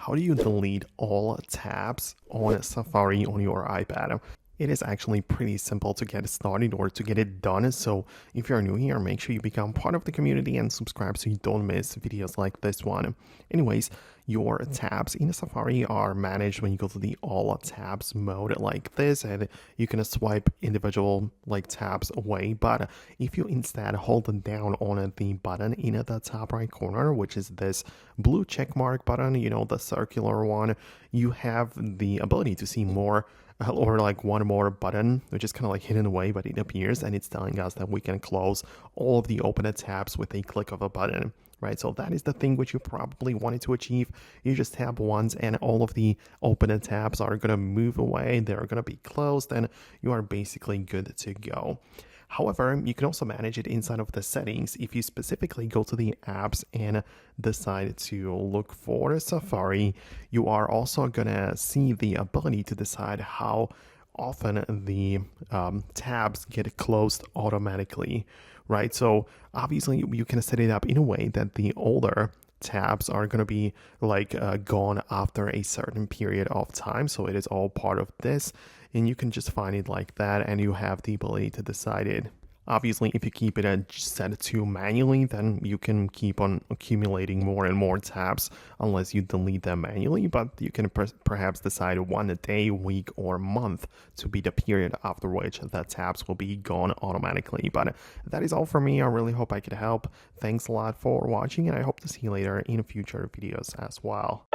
how do you delete all tabs on Safari on your iPad? It is actually pretty simple to get started or to get it done. So if you're new here, make sure you become part of the community and subscribe so you don't miss videos like this one. Anyways, your tabs in Safari are managed when you go to the all tabs mode like this, and you can swipe individual tabs away. But if you instead hold down on the button in the top right corner, which is this blue check mark button, the circular one, you have the ability to see more or one more button, which is kind of hidden away, but it appears and it's telling us that we can close all of the open tabs with a click of a button, right? So that is the thing which you probably wanted to achieve. You just tap once and all of the open tabs are going to move away. They're going to be closed and you are basically good to go. However, you can also manage it inside of the settings. If you specifically go to the apps and decide to look for Safari, you are also going to see the ability to decide how often the tabs get closed automatically, right? So obviously you can set it up in a way that the older tabs are going to be gone after a certain period of time. So it is all part of this, and you can just find it like that, and you have the ability to decide it. Obviously, if you keep it set to manually, then you can keep on accumulating more and more tabs unless you delete them manually, but you can perhaps decide one day, week, or month to be the period after which the tabs will be gone automatically. But that is all for me. I really hope I could help. Thanks a lot for watching, and I hope to see you later in future videos as well.